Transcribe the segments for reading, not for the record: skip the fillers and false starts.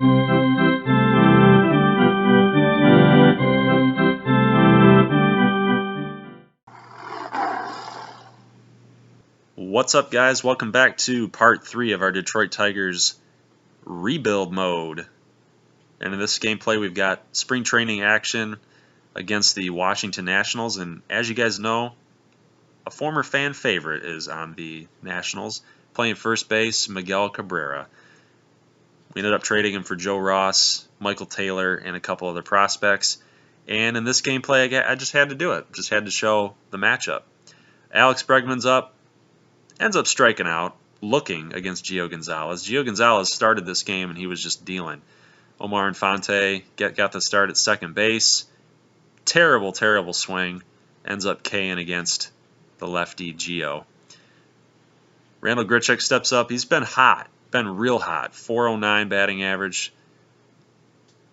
What's up, guys? Welcome back to part 3 of our Detroit Tigers rebuild mode. And in this gameplay, we've got spring training action against the Washington Nationals. And as you guys know, a former fan favorite is on the Nationals, playing first base, Miguel Cabrera. We ended up trading him for Joe Ross, Michael Taylor, and a couple other prospects. And in this gameplay, I just had to do it. Just had to show the matchup. Alex Bregman's up. Ends up striking out, looking against Gio Gonzalez. Gio Gonzalez started this game and he was just dealing. Omar Infante got the start at second base. Terrible, terrible swing. Ends up K-ing against the lefty Gio. Randall Grichuk steps up. He's been hot, been real hot. 409 batting average,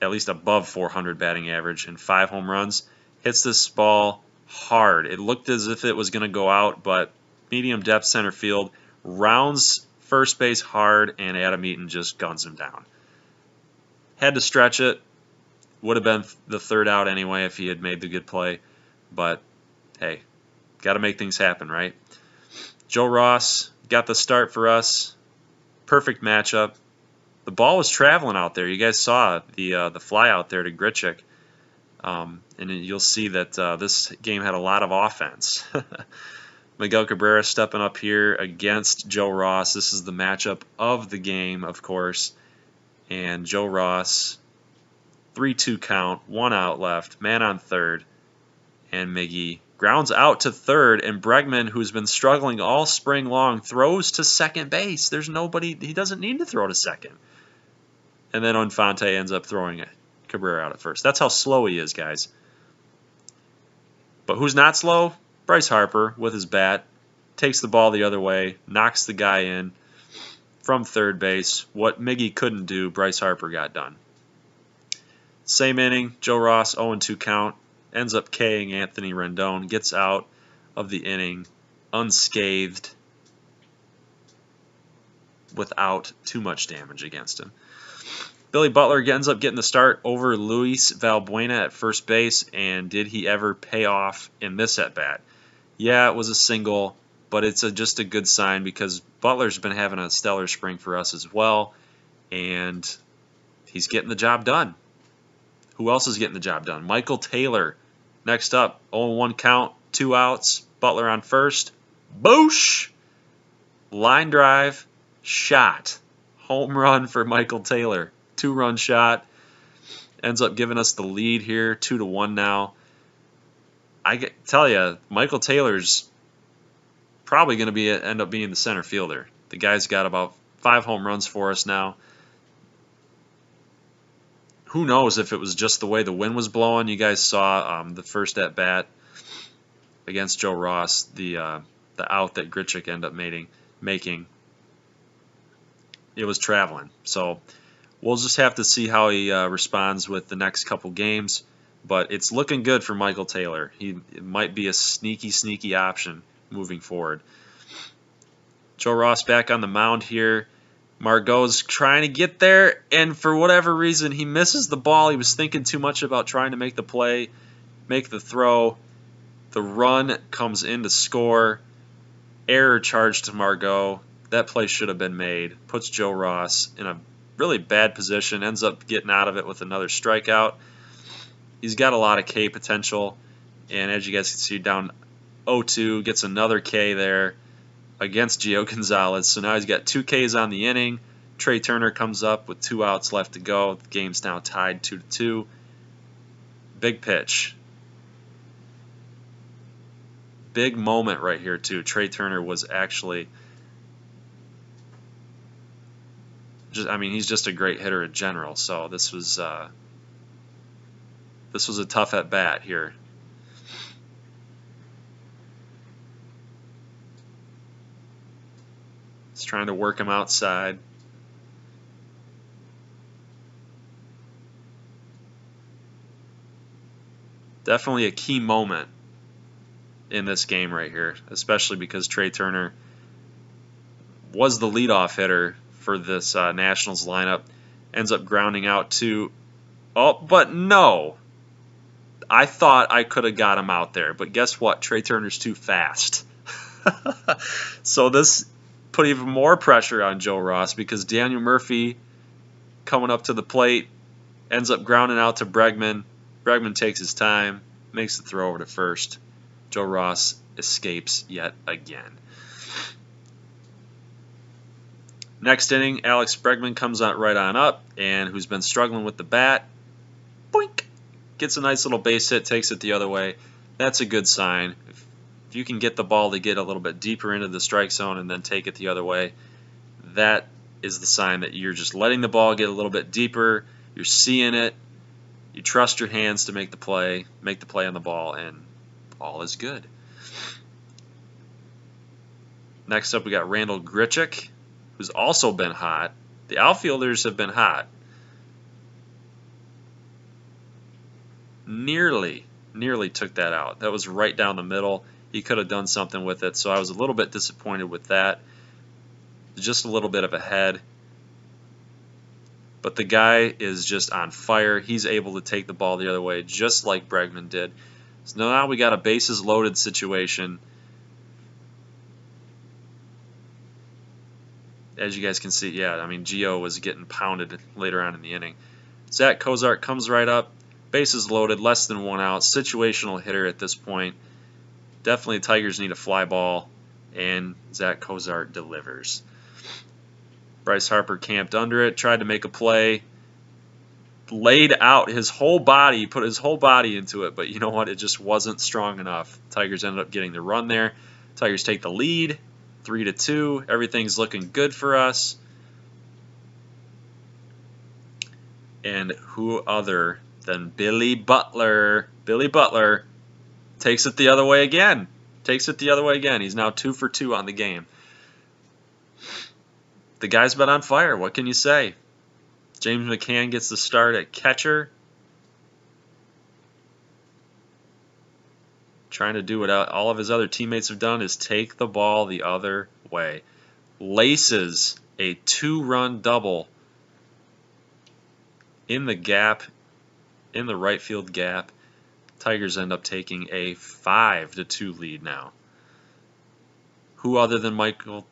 at least above 400 batting average, and 5 home runs. Hits this ball hard. It looked as if it was going to go out, but medium depth center field, rounds first base hard, and Adam Eaton just guns him down. Had to stretch it. Would have been the third out anyway if he had made the good play. But, hey, got to make things happen, right? Joe Ross got the start for us. Perfect matchup. The ball was traveling out there. You guys saw the fly out there to Grichuk. And you'll see that this game had a lot of offense. Miguel Cabrera stepping up here against Joe Ross. This is the matchup of the game, of course. And Joe Ross, 3-2 count, 1 out left, man on third. And Miggy grounds out to third. And Bregman, who's been struggling all spring long, throws to second base. There's nobody, he doesn't need to throw to second. And then Infante ends up throwing Cabrera out at first. That's how slow he is, guys. But who's not slow? Bryce Harper with his bat takes the ball the other way, knocks the guy in from third base. What Miggy couldn't do, Bryce Harper got done. Same inning, Joe Ross 0-2 count, ends up K-ing Anthony Rendon, gets out of the inning unscathed without too much damage against him. Billy Butler ends up getting the start over Luis Valbuena at first base, and did he ever pay off in this at-bat? Yeah, it was a single, but it's just a good sign because Butler's been having a stellar spring for us as well, and he's getting the job done. Who else is getting the job done? Michael Taylor. Next up, 0-1 count, 2 outs, Butler on first. Boosh! Line drive, shot. Home run for Michael Taylor. 2-run shot. Ends up giving us the lead here, 2-1 now. I tell you, Michael Taylor's probably going to end up being the center fielder. The guy's got about 5 home runs for us now. Who knows if it was just the way the wind was blowing. You guys saw the first at bat against Joe Ross, the out that Grichuk ended up making. It was traveling. So we'll just have to see how he responds with the next couple games. But it's looking good for Michael Taylor. It might be a sneaky, sneaky option moving forward. Joe Ross back on the mound here. Margot's trying to get there, and for whatever reason, he misses the ball. He was thinking too much about trying to make the play, make the throw. The run comes in to score. Error charge to Margot. That play should have been made. Puts Joe Ross in a really bad position. Ends up getting out of it with another strikeout. He's got a lot of K potential, and as you guys can see, down 0-2, gets another K there against Gio Gonzalez. So now he's got 2 Ks on the inning. Trey Turner comes up with 2 outs left to go. The game's now tied 2-2. Big pitch. Big moment right here, too. Trey Turner was actually he's just a great hitter in general. So this was a tough at bat here. He's trying to work him outside. Definitely a key moment in this game right here, especially because Trey Turner was the leadoff hitter for this Nationals lineup. ends up grounding out to, oh, but no. I thought I could have got him out there, but guess what? Trey Turner's too fast. So this put even more pressure on Joe Ross because Daniel Murphy coming up to the plate ends up grounding out to Bregman. Bregman takes his time, makes the throw over to first. Joe Ross escapes yet again. Next inning, Alex Bregman comes out right on up, and who's been struggling with the bat, boink, gets a nice little base hit, takes it the other way. That's a good sign. If you can get the ball to get a little bit deeper into the strike zone and then take it the other way, that is the sign that you're just letting the ball get a little bit deeper. You're seeing it. You trust your hands to make the play on the ball, and all is good. Next up, we got Randall Grichuk, who's also been hot. The outfielders have been hot. Nearly took that out. That was right down the middle. He could have done something with it, so I was a little bit disappointed with that. Just a little bit of a head. But the guy is just on fire. He's able to take the ball the other way, just like Bregman did. So now we got a bases loaded situation. As you guys can see, yeah, I mean, Gio was getting pounded later on in the inning. Zach Cozart comes right up. Bases loaded, less than 1 out. Situational hitter at this point. Definitely Tigers need a fly ball, and Zach Cozart delivers. Bryce Harper camped under it, tried to make a play, laid out his whole body, put his whole body into it, but you know what? It just wasn't strong enough. Tigers ended up getting the run there. Tigers take the lead, 3-2. Everything's looking good for us. And who other than Billy Butler? Billy Butler takes it the other way again. He's now 2 for 2 on the game. The guy's been on fire. What can you say? James McCann gets the start at catcher. Trying to do what all of his other teammates have done is take the ball the other way. Laces a 2-run double in the gap, in the right field gap. Tigers end up taking a 5-2 lead now. Who other than Michael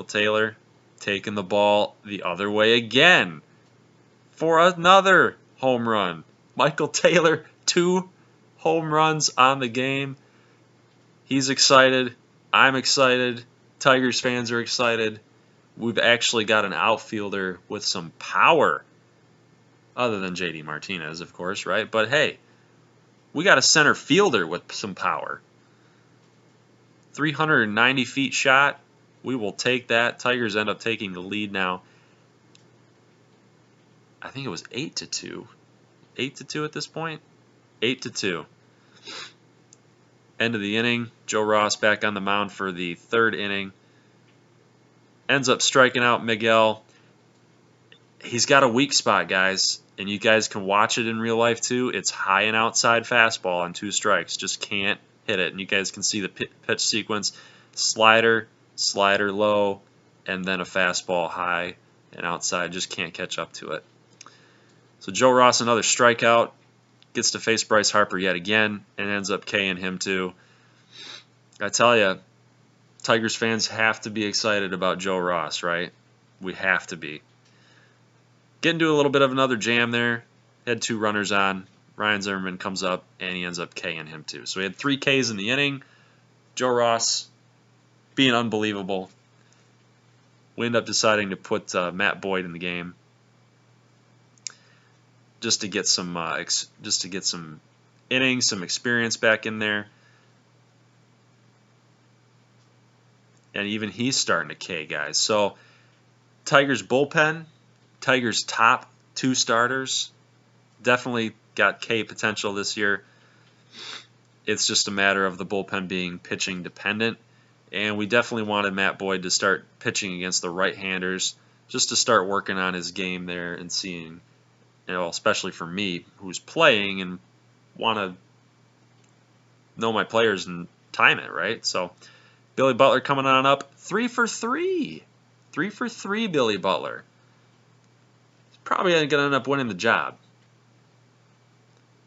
Taylor taking the ball the other way again for another home run. Michael Taylor, 2 home runs on the game. He's excited. I'm excited. Tigers fans are excited. We've actually got an outfielder with some power, other than J.D. Martinez, of course, right? But hey, we got a center fielder with some power. 390 feet shot. We will take that. Tigers end up taking the lead now. I think it was 8-2. 8-2 at this point? 8-2. End of the inning. Joe Ross back on the mound for the 3rd inning. Ends up striking out Miguel. He's got a weak spot, guys. And you guys can watch it in real life too. It's high and outside fastball on 2 strikes. Just can't hit it. And you guys can see the pitch sequence. Slider low, and then a fastball high and outside. Just can't catch up to it. So Joe Ross, another strikeout, gets to face Bryce Harper yet again and ends up K-ing him too. I tell you, Tigers fans have to be excited about Joe Ross, right? We have to be. Get into a little bit of another jam there. Had 2 runners on. Ryan Zimmerman comes up, and he ends up K-ing him too. So we had 3 Ks in the inning. Joe Ross being unbelievable. We end up deciding to put Matt Boyd in the game just to get some innings, some experience back in there. And even he's starting to K, guys. So Tigers bullpen, Tigers top 2 starters, definitely got K potential this year. It's just a matter of the bullpen being pitching dependent. And we definitely wanted Matt Boyd to start pitching against the right-handers just to start working on his game there and seeing, especially for me who's playing and want to know my players and time it, right? So Billy Butler coming on up, 3 for 3. 3 for 3, Billy Butler. probably going to end up winning the job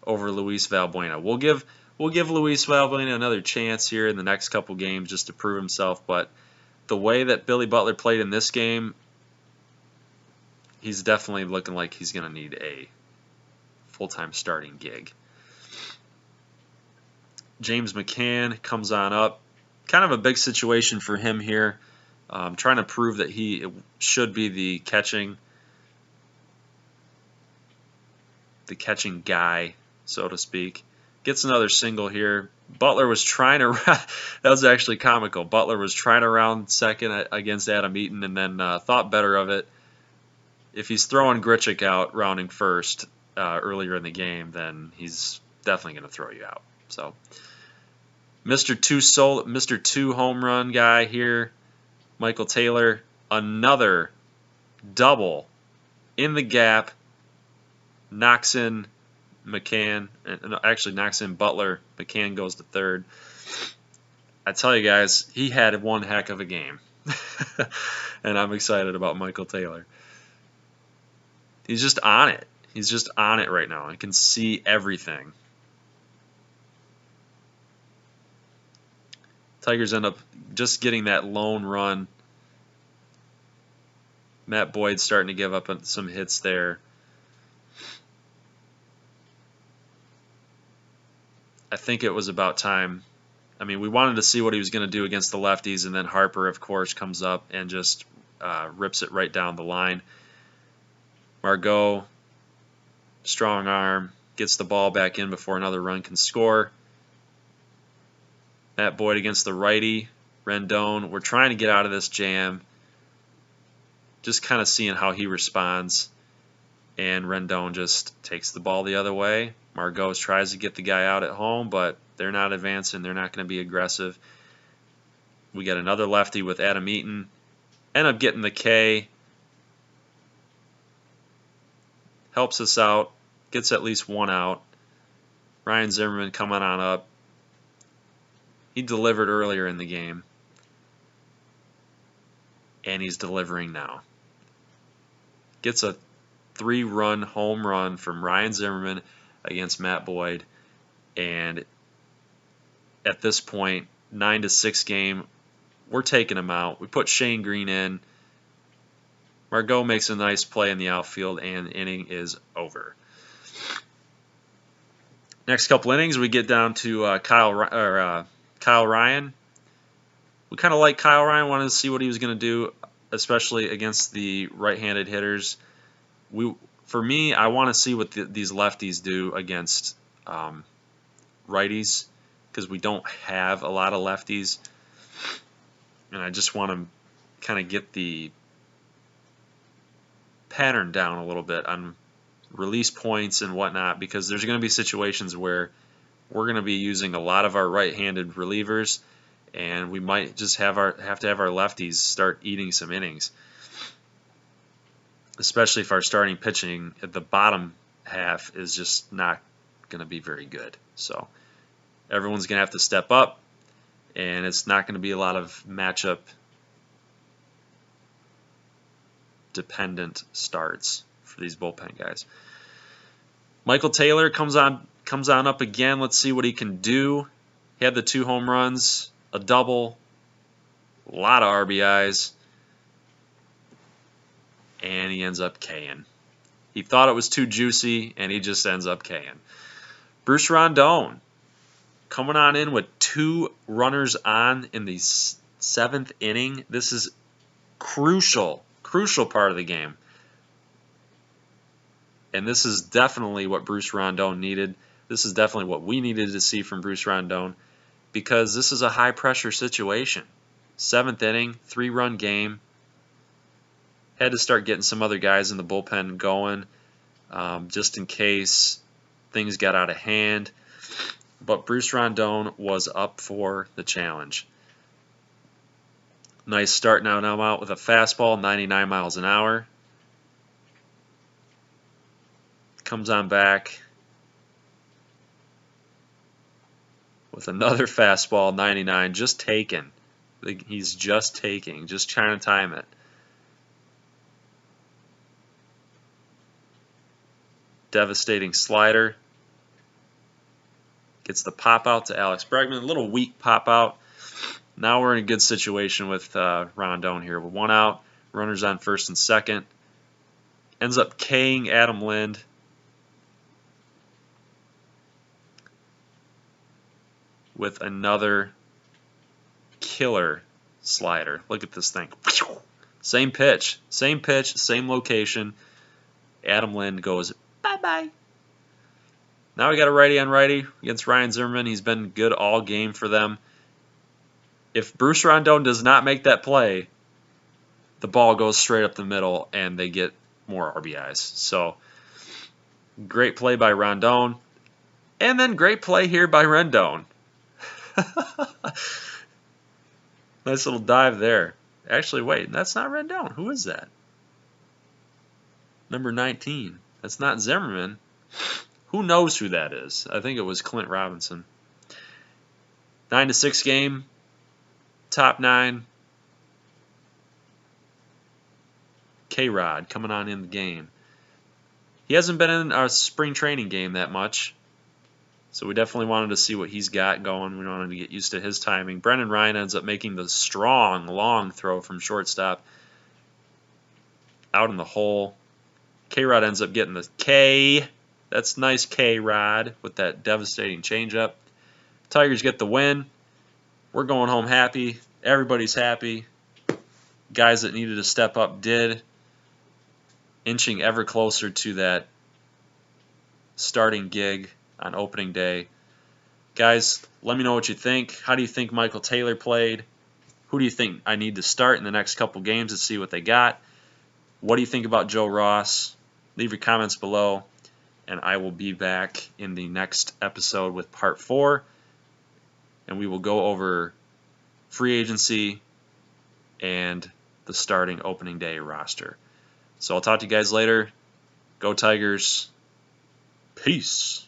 over Luis Valbuena. We'll give Luis Valbuena another chance here in the next couple games just to prove himself, but the way that Billy Butler played in this game, he's definitely looking like he's going to need a full-time starting gig. James McCann comes on up. Kind of a big situation for him here. Trying to prove that he should be the catching guy, so to speak. Gets another single here. Butler was trying to that was actually comical. Butler was trying to round second against Adam Eaton and then thought better of it. If he's throwing Grichuk out rounding first earlier in the game, then he's definitely going to throw you out. So Mr. 2 home run guy here, Michael Taylor, another double in the gap, knocks in McCann, actually knocks in Butler. McCann goes to third. I tell you guys, he had one heck of a game. And I'm excited about Michael Taylor. He's just on it. He's just on it right now. I can see everything. Tigers end up just getting that lone run. Matt Boyd starting to give up some hits there. I think it was about time. I mean, we wanted to see what he was going to do against the lefties, and then Harper, of course, comes up and just rips it right down the line. Margot, strong arm, gets the ball back in before another run can score. Matt Boyd against the righty, Rendon. We're trying to get out of this jam. Just kind of seeing how he responds. And Rendon just takes the ball the other way. Margot tries to get the guy out at home, but they're not advancing. They're not going to be aggressive. We got another lefty with Adam Eaton. End up getting the K. Helps us out. Gets at least one out. Ryan Zimmerman coming on up. He delivered earlier in the game. And he's delivering now. Gets a 3-run home run from Ryan Zimmerman against Matt Boyd. And at this point, 9-6 game, we're taking him out. We put Shane Green in. Margot makes a nice play in the outfield, and the inning is over. Next couple innings, we get down to Kyle Ryan. We kind of like Kyle Ryan. Wanted to see what he was going to do, especially against the right-handed hitters. For me, I want to see what these lefties do against righties, because we don't have a lot of lefties, and I just want to kind of get the pattern down a little bit on release points and whatnot, because there's going to be situations where we're going to be using a lot of our right-handed relievers, and we might just have to have our lefties start eating some innings, especially if our starting pitching at the bottom half is just not going to be very good. So everyone's going to have to step up, and it's not going to be a lot of matchup dependent starts for these bullpen guys. Michael Taylor comes on up again. Let's see what he can do. He had the 2 home runs, a double, a lot of RBIs, and he ends up K'ing. He thought it was too juicy, and he just ends up K'ing. Bruce Rondon coming on in with 2 runners on in the 7th inning. This is crucial part of the game. And this is definitely what Bruce Rondon needed. This is definitely what we needed to see from Bruce Rondon, because this is a high-pressure situation. 7th inning, 3-run game. Had to start getting some other guys in the bullpen going, just in case things got out of hand. But Bruce Rondon was up for the challenge. Nice start now out with a fastball, 99 miles an hour. Comes on back with another fastball, 99, just taken. He's just taking, just trying to time it. Devastating slider. Gets the pop out to Alex Bregman. A little weak pop out. Now we're in a good situation with Rondon here. With 1 out, runners on first and second. Ends up K-ing Adam Lind. With another killer slider. Look at this thing. Same pitch, same location. Adam Lind goes bye-bye. Now we got a righty on righty against Ryan Zimmerman. He's been good all game for them. If Bruce Rondon does not make that play, the ball goes straight up the middle and they get more RBIs. So great play by Rondon. And then great play here by Rendon. Nice little dive there. Actually, wait, that's not Rendon. Who is that? Number 19. That's not Zimmerman. Who knows who that is? I think it was Clint Robinson. 9-6 game. Top 9. K-Rod coming on in the game. He hasn't been in our spring training game that much. So we definitely wanted to see what he's got going. We wanted to get used to his timing. Brendan Ryan ends up making the strong, long throw from shortstop. Out in the hole. K-Rod ends up getting the K. That's nice K-Rod with that devastating changeup. Tigers get the win. We're going home happy. Everybody's happy. Guys that needed to step up did. Inching ever closer to that starting gig on opening day. Guys, let me know what you think. How do you think Michael Taylor played? Who do you think I need to start in the next couple games to see what they got? What do you think about Joe Ross? Leave your comments below, and I will be back in the next episode with part 4, and we will go over free agency and the starting opening day roster. So I'll talk to you guys later. Go Tigers. Peace.